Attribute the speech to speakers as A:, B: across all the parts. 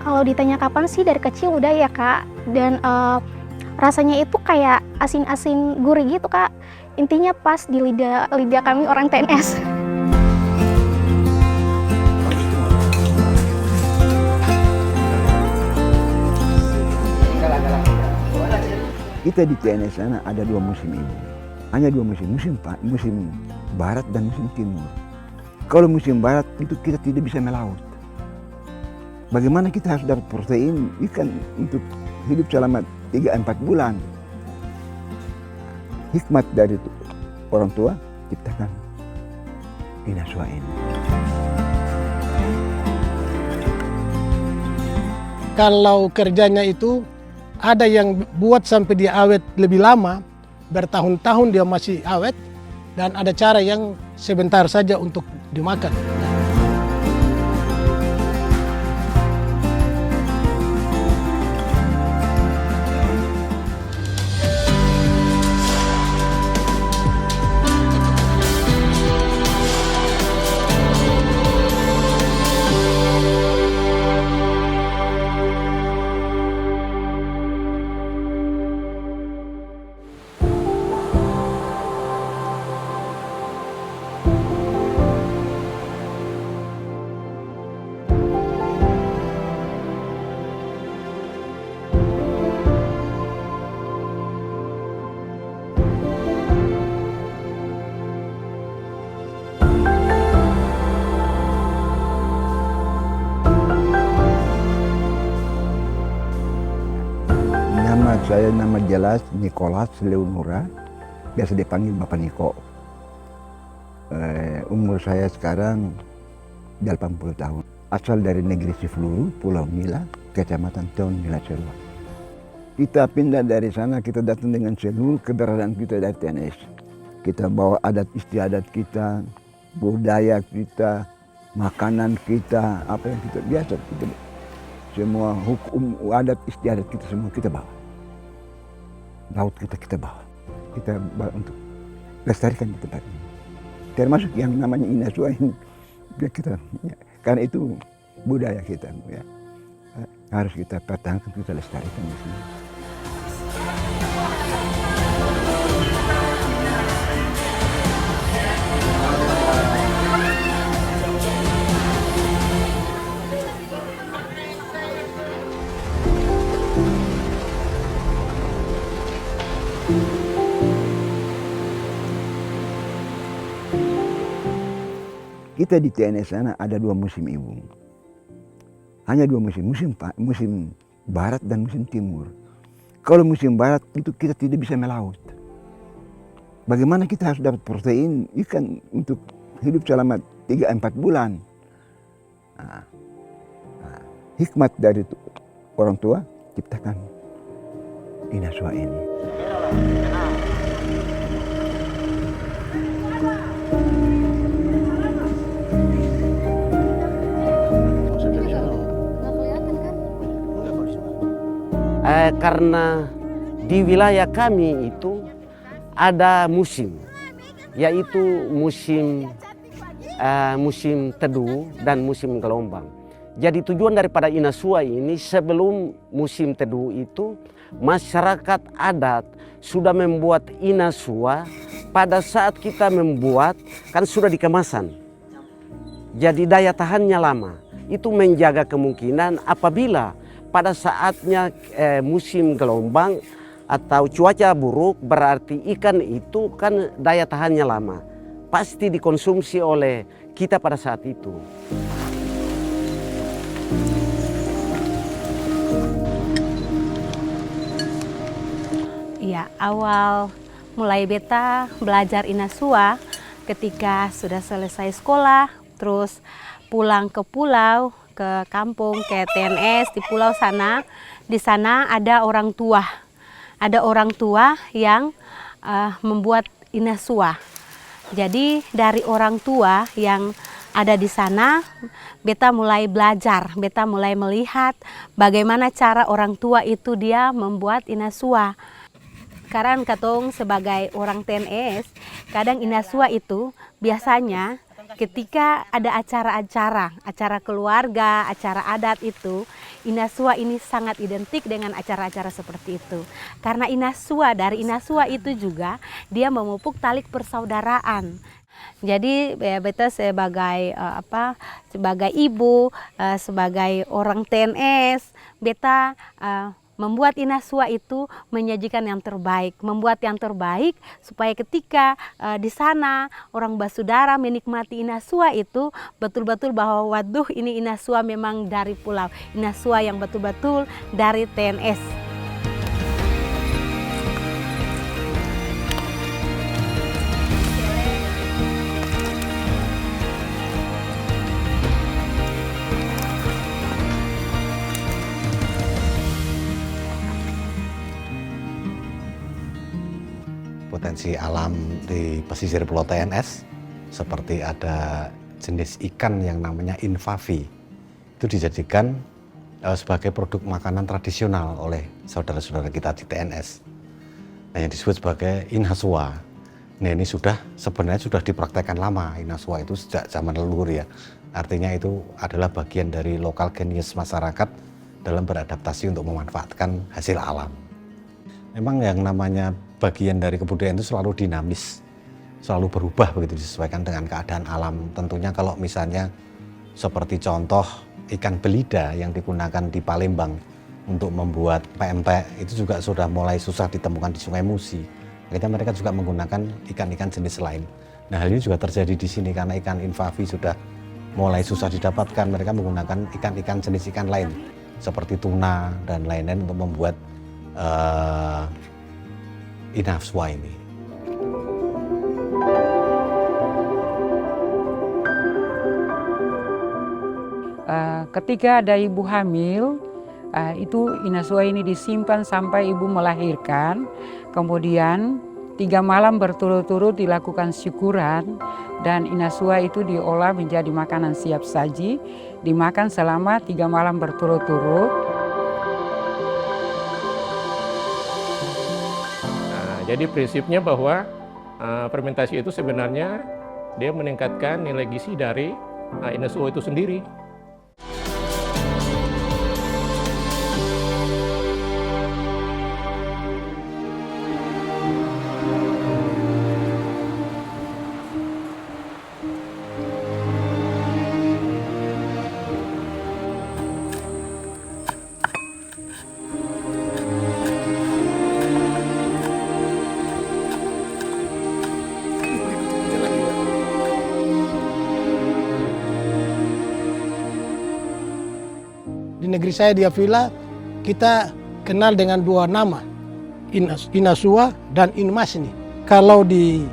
A: Kalau ditanya kapan sih, dari kecil udah ya Kak. Dan rasanya itu kayak asin-asin gurih gitu Kak. Intinya pas di lidah kami orang TNS.
B: Kita di TNS sana ada dua musim ini. Hanya dua musim, musim barat dan musim timur. Kalau musim barat itu kita tidak bisa melaut. Bagaimana kita harus dapat protein ikan untuk hidup selama 3-4 bulan. Hikmat dari orang tua ciptakan Inasua ini.
C: Kalau kerjanya itu ada yang buat sampai dia awet lebih lama, bertahun-tahun dia masih awet, dan ada cara yang sebentar saja untuk dimakan.
B: Saya nama jelas Nicholas Leonura, biasa dipanggil Bapak Niko. Umur saya sekarang 80 tahun. Asal dari negeri Sifluru, Pulau Mila, Kecamatan Taun Mila Selwa. Kita pindah dari sana, kita datang dengan seluruh keberadaan kita dari TNS. Kita bawa adat istiadat kita, budaya kita, makanan kita, apa yang kita biasa. Semua hukum, adat istiadat kita semua kita bawa. Laut kita bawa. Kita bawa untuk lestarikan di tempat ini. Termasuk yang namanya Inasua ini. Kita, ya, karena itu budaya kita. Ya. Harus kita pertahankan, kita lestarikan di sini. Kita di TNS sana ada dua musim ibu. Hanya dua musim, musim barat dan musim timur. Kalau musim barat itu kita tidak bisa melaut. Bagaimana kita harus dapat protein ikan untuk hidup selama 3-4 bulan. Hikmat dari orang tua ciptakan Inasua ini.
D: Karena di wilayah kami itu ada musim, yaitu musim teduh dan musim gelombang. Jadi tujuan daripada Inasua ini, sebelum musim teduh itu masyarakat adat sudah membuat Inasua. Pada saat kita membuat kan sudah dikemasan, jadi daya tahannya lama. Itu menjaga kemungkinan apabila pada saatnya musim gelombang atau cuaca buruk, berarti ikan itu kan daya tahannya lama. Pasti dikonsumsi oleh kita pada saat itu.
E: Iya, awal mulai beta belajar Inasua ketika sudah selesai sekolah, terus pulang ke pulau, ke kampung, ke TNS di pulau sana. Di sana ada orang tua. Ada orang tua yang membuat Inasua. Jadi dari orang tua yang ada di sana, beta mulai belajar, beta mulai melihat bagaimana cara orang tua itu dia membuat Inasua. Sekarang katong sebagai orang TNS, kadang Inasua itu biasanya ketika ada acara keluarga, acara adat itu, Inasua ini sangat identik dengan acara-acara seperti itu. Karena dari Inasua itu juga dia memupuk tali persaudaraan. Jadi beta sebagai sebagai ibu, sebagai orang TNS, beta membuat Inasua itu menyajikan yang terbaik, membuat yang terbaik supaya ketika di sana orang basudara menikmati Inasua itu betul-betul bahwa waduh ini Inasua memang dari pulau, Inasua yang betul-betul dari TNS.
F: Potensi alam di pesisir Pulau TNS seperti ada jenis ikan yang namanya infavi, itu dijadikan sebagai produk makanan tradisional oleh saudara-saudara kita di TNS. Nah, yang disebut sebagai inasua. Nah, ini sebenarnya sudah dipraktekkan lama. Inasua itu sejak zaman leluhur ya. Artinya itu adalah bagian dari lokal genius masyarakat dalam beradaptasi untuk memanfaatkan hasil alam. Memang yang namanya bagian dari kebudayaan itu selalu dinamis, selalu berubah begitu disesuaikan dengan keadaan alam. Tentunya kalau misalnya seperti contoh ikan belida yang digunakan di Palembang untuk membuat pempek itu juga sudah mulai susah ditemukan di Sungai Musi. Akhirnya mereka juga menggunakan ikan-ikan jenis lain. Nah, hal ini juga terjadi di sini karena ikan infavi sudah mulai susah didapatkan. Mereka menggunakan ikan-ikan jenis ikan lain seperti tuna dan lain-lain untuk membuat Inasua ini.
G: Ketika ada ibu hamil, itu Inasua ini disimpan sampai ibu melahirkan. Kemudian 3 malam berturut-turut dilakukan syukuran dan Inasua itu diolah menjadi makanan siap saji, dimakan selama 3 malam berturut-turut.
H: Jadi prinsipnya bahwa fermentasi itu sebenarnya dia meningkatkan nilai gizi dari Inasua itu sendiri.
C: Di negeri saya di Avila kita kenal dengan 2 nama, Inasua dan Inmasni. Kalau di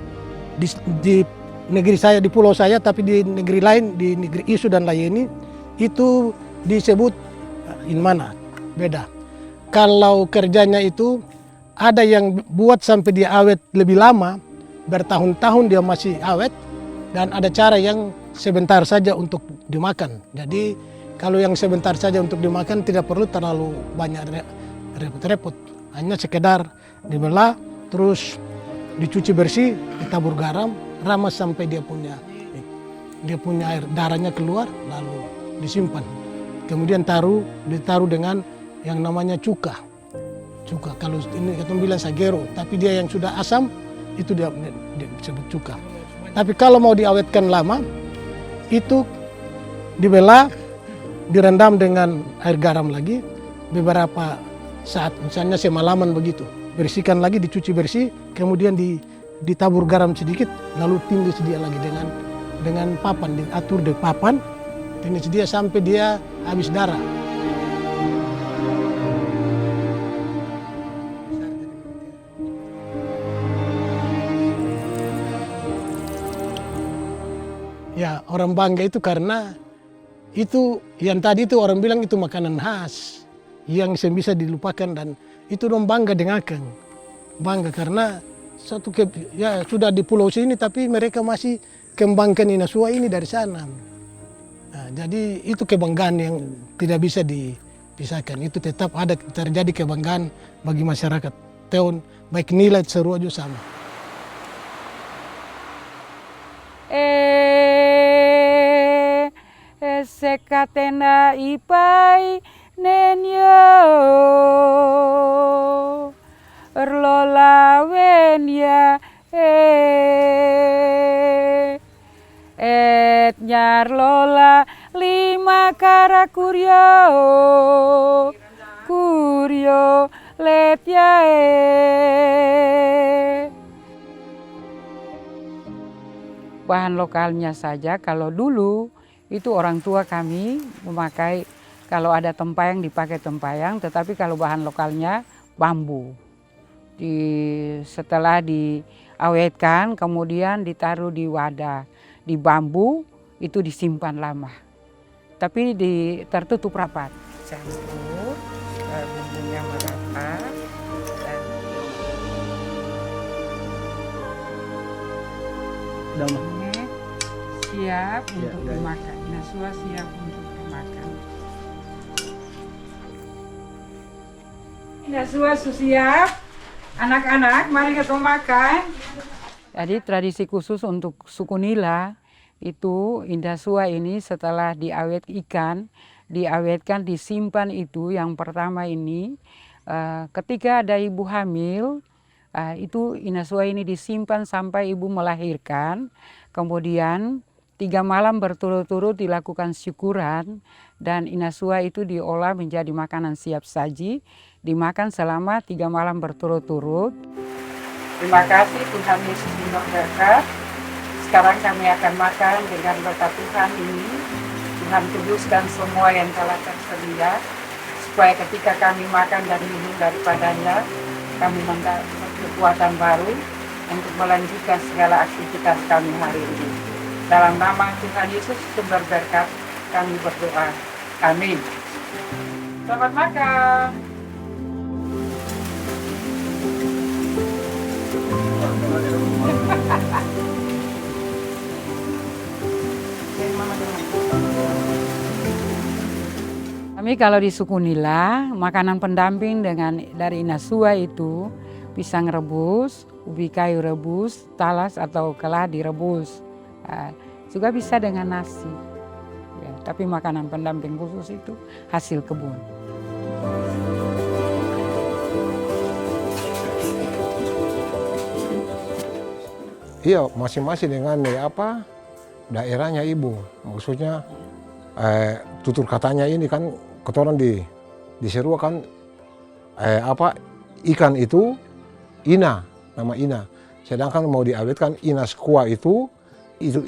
C: negeri saya, di pulau saya, tapi di negeri lain, di negeri Isu dan Layeni itu disebut Inmana, beda. Kalau kerjanya itu ada yang buat sampai dia awet lebih lama, bertahun-tahun dia masih awet, dan ada cara yang sebentar saja untuk dimakan. Jadi kalau yang sebentar saja untuk dimakan tidak perlu terlalu banyak repot-repot. Hanya sekedar dibelah, terus dicuci bersih, ditabur garam, ramas sampai dia punya air darahnya keluar, lalu disimpan. Kemudian ditaruh dengan yang namanya cuka. Kalau ini kita bilang sagero, tapi dia yang sudah asam itu dia disebut cuka. Tapi kalau mau diawetkan lama, itu dibelah, direndam dengan air garam lagi beberapa saat, misalnya semalaman begitu. Bersihkan lagi, dicuci bersih, kemudian ditabur garam sedikit, lalu tindih dia lagi dengan papan, diatur di papan, tindih dia sampai dia habis darah. Ya, orang bangga itu karena itu yang tadi itu orang bilang itu makanan khas yang bisa dilupakan, dan itu dong bangga dengarkan. Bangga karena sudah di pulau sini tapi mereka masih kembangkan Inasua ini dari sana. Nah, jadi itu kebanggaan yang tidak bisa dipisahkan. Itu tetap ada terjadi kebanggaan bagi masyarakat Teon, baik nilai seru aja sama.
G: sekatena ipai nenyo erlola wenya et nyar lola lima kara kuryo let bahan lokalnya saja. Kalau dulu itu orang tua kami memakai, kalau ada tempayang dipakai tempayang, tetapi kalau bahan lokalnya bambu. Setelah diawetkan kemudian ditaruh di wadah di bambu, itu disimpan lama, tapi tertutup rapat. Campur bumbunya merata dan siap untuk dimakan. Inasua siap untuk dimakan. Inasua siap. Anak-anak, mari kita makan. Jadi tradisi khusus untuk suku Nila itu Indasua ini setelah diawetkan, disimpan itu yang pertama ini ketika ada ibu hamil itu Inasua ini disimpan sampai ibu melahirkan, kemudian 3 malam berturut-turut dilakukan syukuran dan Inasua itu diolah menjadi makanan siap saji, dimakan selama 3 malam berturut-turut. Terima kasih Tuhan Yesus memberkati. Sekarang kami akan makan dengan berkat Tuhan ini. Tuhan kuduskan semua yang telah tersedia, supaya ketika kami makan dan minum daripadanya, kami mendapat kekuatan baru untuk melanjutkan segala aktivitas kami hari ini. Dalam nama Tuhan Yesus sumber berkat, kami berdoa. Amin. Selamat makan. Kami kalau di suku Nila, makanan pendamping dari Inasua itu pisang rebus, ubi kayu rebus, talas atau keladi rebus. Juga bisa dengan nasi. Ya, tapi makanan pendamping khusus itu hasil kebun.
I: Iya, masing-masing dengan daerahnya ibu. Maksudnya tutur katanya ini kan kotoran di Serua kan ikan itu ina, nama ina. Sedangkan mau diawetkan ina skua itu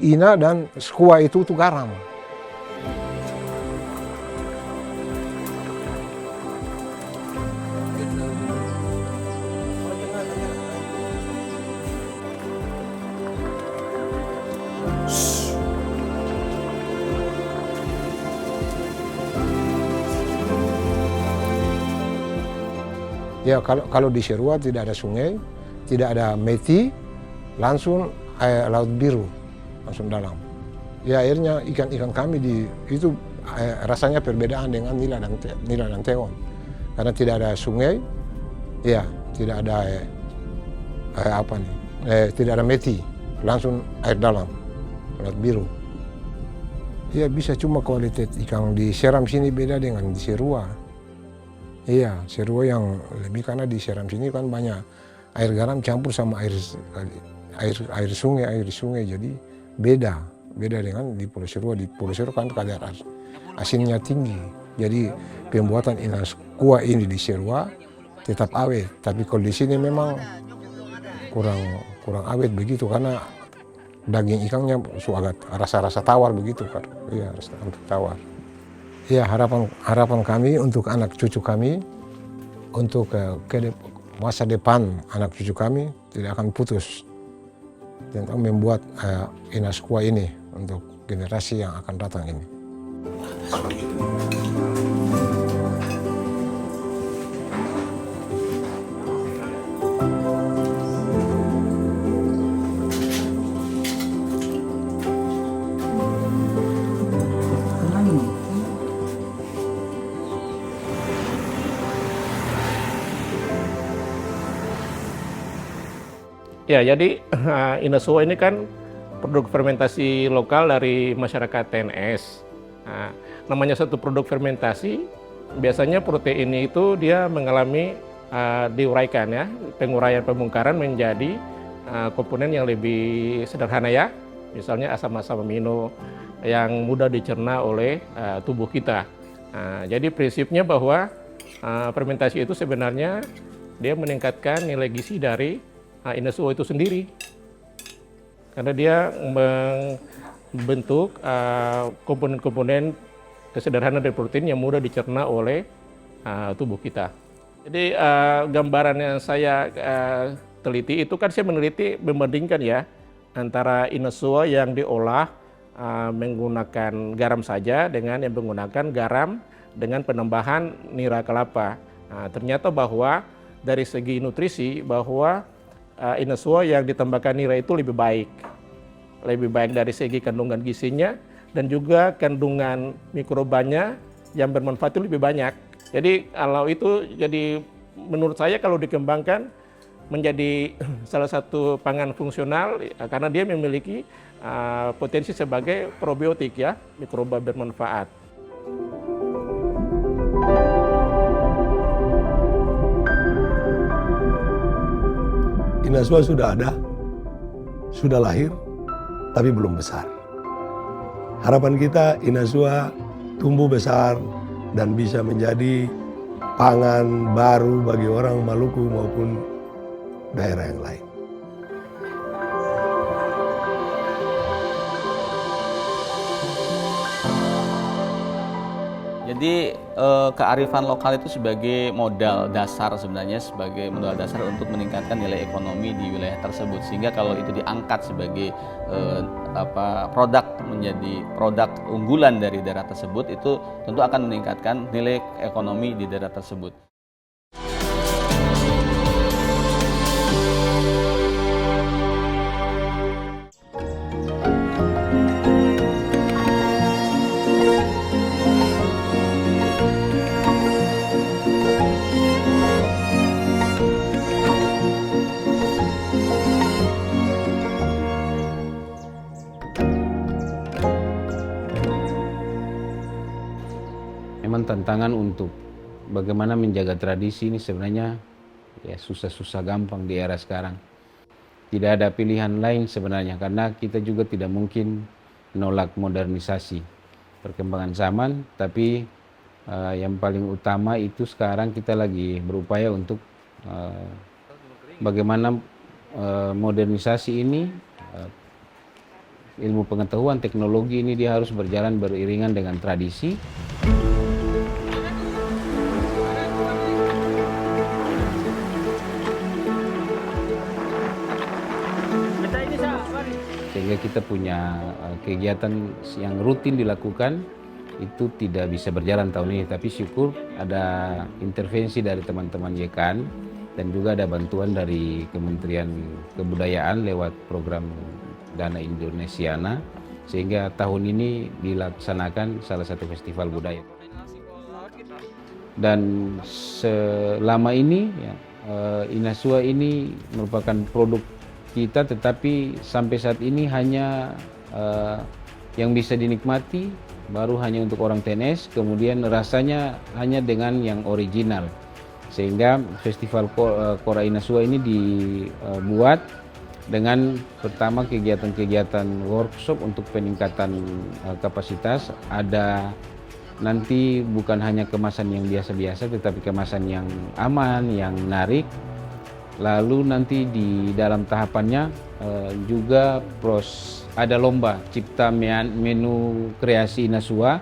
I: ina dan skua itu garam. Ya kalau di Serua tidak ada sungai, tidak ada meti, langsung laut biru, langsung dalam. Ya akhirnya ikan-ikan kami itu rasanya perbedaan dengan Nila dan Tewon. Karena tidak ada sungai, ya tidak ada tidak ada meti, langsung air dalam, laut biru. Ya bisa, cuma kualitas ikan di Seram sini beda dengan di Serua. Iya, Serua yang lebih karena di Seram sini kan banyak air garam campur sama air sungai, jadi beda dengan di Pulau Serua. Di Pulau Serua kan kadar asinnya tinggi, jadi pembuatan Inasua ini di Serua tetap awet. Tapi kalau di sini memang kurang awet begitu karena daging ikannya agak rasa-rasa tawar begitu kan. Iya, rasa tawar. Ya, harapan kami untuk anak cucu kami, untuk masa depan anak cucu kami tidak akan putus tentang membuat Inasua ini untuk generasi yang akan datang ini.
H: Ya, jadi Inasua ini kan produk fermentasi lokal dari masyarakat TNS. Nah, namanya satu produk fermentasi, biasanya protein itu dia mengalami diuraikan ya, penguraian pembongkaran menjadi komponen yang lebih sederhana ya, misalnya asam-asam amino yang mudah dicerna oleh tubuh kita. Jadi prinsipnya bahwa fermentasi itu sebenarnya dia meningkatkan nilai gizi dari Inasua itu sendiri, karena dia membentuk komponen-komponen sederhana dari protein yang mudah dicerna oleh tubuh kita. Jadi gambaran yang saya teliti itu kan saya meneliti membandingkan ya antara Inasua yang diolah menggunakan garam saja dengan yang menggunakan garam dengan penambahan nira kelapa. Ternyata bahwa dari segi nutrisi bahwa Inasua yang ditambahkan nira itu lebih baik dari segi kandungan gizinya dan juga kandungan mikrobanya yang bermanfaat itu lebih banyak. Jadi kalau itu jadi menurut saya kalau dikembangkan menjadi salah satu pangan fungsional karena dia memiliki potensi sebagai probiotik ya, mikroba bermanfaat.
J: Inasua sudah ada, sudah lahir, tapi belum besar. Harapan kita Inasua tumbuh besar dan bisa menjadi pangan baru bagi orang Maluku maupun daerah yang lain.
K: Jadi kearifan lokal itu sebagai modal dasar sebenarnya, sebagai modal dasar untuk meningkatkan nilai ekonomi di wilayah tersebut. Sehingga kalau itu diangkat sebagai produk menjadi produk unggulan dari daerah tersebut, itu tentu akan meningkatkan nilai ekonomi di daerah tersebut.
L: Memang tantangan untuk bagaimana menjaga tradisi ini sebenarnya ya susah-susah gampang di era sekarang. Tidak ada pilihan lain sebenarnya karena kita juga tidak mungkin menolak modernisasi perkembangan zaman, tapi yang paling utama itu sekarang kita lagi berupaya untuk bagaimana modernisasi ini, ilmu pengetahuan teknologi ini dia harus berjalan beriringan dengan tradisi. Sehingga kita punya kegiatan yang rutin dilakukan itu tidak bisa berjalan tahun ini, tapi syukur ada intervensi dari teman-teman YKAN dan juga ada bantuan dari Kementerian Kebudayaan lewat program Dana Indonesiana, sehingga tahun ini dilaksanakan salah satu festival budaya. Dan selama ini ya, Inasua ini merupakan produk kita, tetapi sampai saat ini hanya yang bisa dinikmati baru hanya untuk orang TNS, kemudian rasanya hanya dengan yang original. Sehingga Festival Kora Inasua ini dibuat dengan pertama kegiatan-kegiatan workshop untuk peningkatan kapasitas. Ada nanti bukan hanya kemasan yang biasa-biasa, tetapi kemasan yang aman, yang menarik. Lalu nanti di dalam tahapannya juga ada lomba cipta menu kreasi Inasua,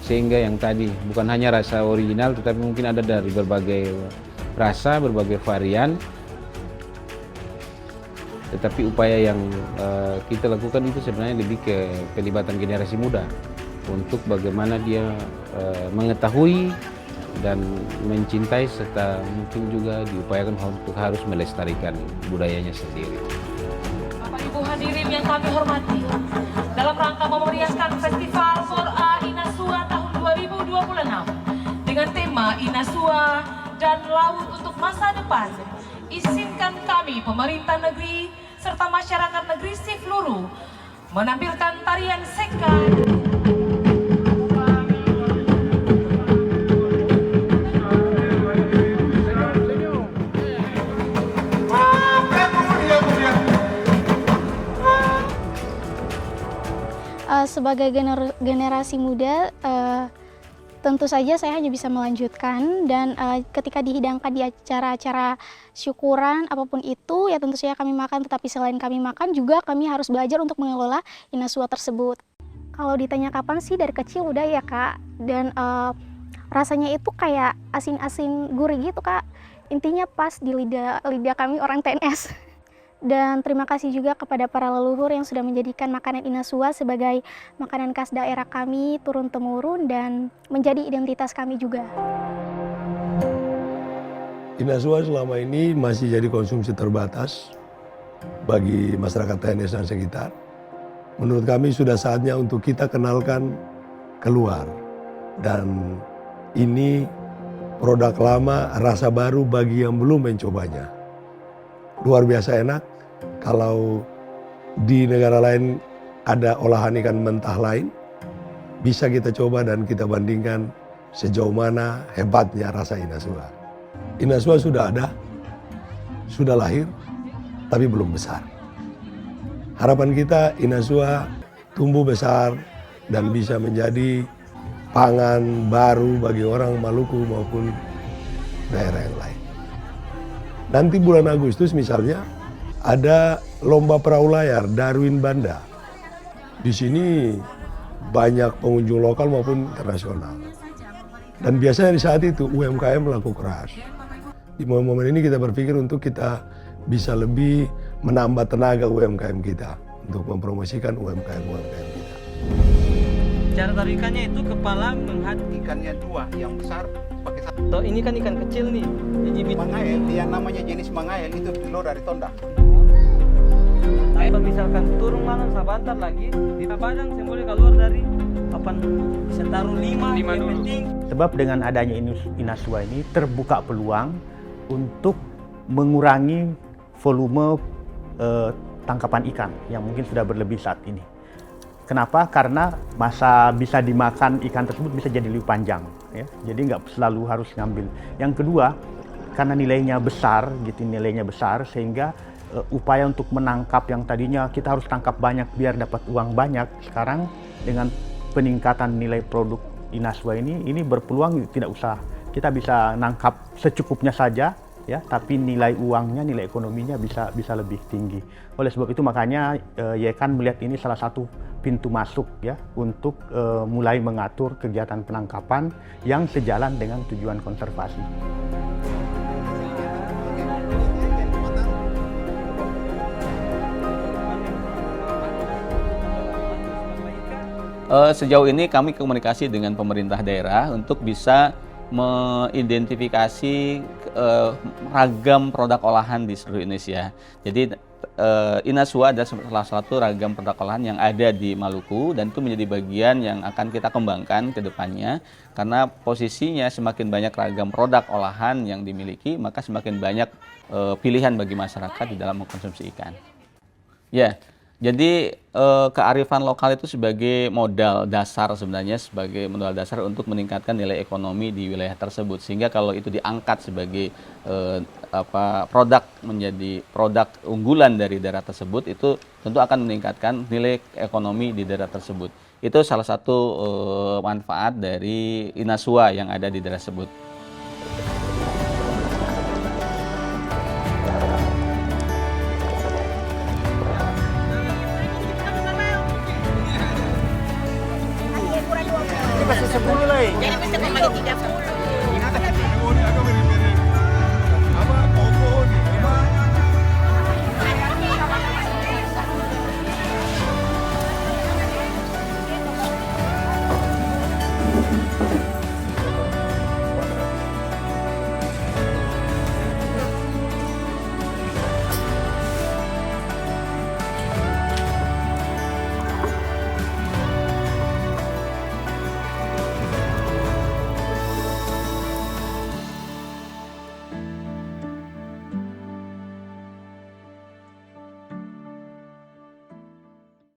L: sehingga yang tadi bukan hanya rasa original tetapi mungkin ada dari berbagai rasa, berbagai varian. Tetapi upaya yang kita lakukan itu sebenarnya lebih ke pelibatan generasi muda untuk bagaimana dia mengetahui dan mencintai serta mungkin juga diupayakan untuk harus melestarikan budayanya sendiri.
M: Bapak Ibu hadirin yang kami hormati, dalam rangka memeriahkan Festival Kora Inasua tahun 2026 dengan tema Inasua dan Laut untuk Masa Depan, izinkan kami pemerintah negeri serta masyarakat negeri Sifluru menampilkan tarian Seka.
A: Sebagai generasi muda, tentu saja saya hanya bisa melanjutkan dan ketika dihidangkan di acara-acara syukuran apapun itu, ya tentu saja kami makan, tetapi selain kami makan juga kami harus belajar untuk mengelola inasua tersebut. Kalau ditanya kapan sih, dari kecil udah ya Kak, dan rasanya itu kayak asin-asin gurih gitu Kak. Intinya pas di lidah kami orang TNS. Dan terima kasih juga kepada para leluhur yang sudah menjadikan makanan inasua sebagai makanan khas daerah kami turun-temurun dan menjadi identitas kami juga.
J: Inasua selama ini masih jadi konsumsi terbatas bagi masyarakat TNS dan sekitar. Menurut kami sudah saatnya untuk kita kenalkan keluar. Dan ini produk lama, rasa baru bagi yang belum mencobanya. Luar biasa enak. Kalau di negara lain ada olahan ikan mentah lain, bisa kita coba dan kita bandingkan sejauh mana hebatnya rasa inasua. Inasua sudah ada, sudah lahir, tapi belum besar. Harapan kita inasua tumbuh besar dan bisa menjadi pangan baru bagi orang Maluku maupun daerah yang lain. Nanti bulan Agustus misalnya ada lomba perahu layar Darwin Banda. Di sini banyak pengunjung lokal maupun internasional. Dan biasanya di saat itu UMKM laku keras. Di momen-momen ini kita berpikir untuk kita bisa lebih menambah tenaga UMKM kita untuk mempromosikan UMKM kita.
N: Cara tarikannya itu kepala menghadap ikannya dua, yang besar pakai satu. Ini kan ikan kecil nih. Jadi mangael, yang namanya jenis mangael itu telur dari tonda. Kalau misalkan turun malam sebentar lagi di padang, saya boleh keluar dari papan, bisa taruh 5 yang penting.
O: Sebab dengan adanya inasua ini terbuka peluang untuk mengurangi volume tangkapan ikan yang mungkin sudah berlebih saat ini. Kenapa? Karena masa bisa dimakan ikan tersebut bisa jadi lebih panjang, ya. Jadi nggak selalu harus ngambil. Yang kedua, karena nilainya besar, sehingga upaya untuk menangkap yang tadinya kita harus tangkap banyak biar dapat uang banyak, sekarang dengan peningkatan nilai produk inasua ini berpeluang tidak usah, kita bisa nangkap secukupnya saja, ya, tapi nilai uangnya, nilai ekonominya bisa lebih tinggi. Oleh sebab itu makanya YAIKAN melihat ini salah satu pintu masuk, ya, untuk mulai mengatur kegiatan penangkapan yang sejalan dengan tujuan konservasi.
K: Sejauh ini kami komunikasi dengan pemerintah daerah untuk bisa mengidentifikasi ragam produk olahan di seluruh Indonesia. Jadi inasua adalah salah satu ragam produk olahan yang ada di Maluku dan itu menjadi bagian yang akan kita kembangkan ke depannya karena posisinya semakin banyak ragam produk olahan yang dimiliki maka semakin banyak pilihan bagi masyarakat di dalam mengkonsumsi ikan. Ya, jadi kearifan lokal itu sebagai modal dasar sebenarnya, sebagai modal dasar untuk meningkatkan nilai ekonomi di wilayah tersebut. Sehingga kalau itu diangkat sebagai produk menjadi produk unggulan dari daerah tersebut, itu tentu akan meningkatkan nilai ekonomi di daerah tersebut. Itu salah satu manfaat dari inasua yang ada di daerah tersebut.
N: Masih 10 lah. Jadi bisa bagi 30.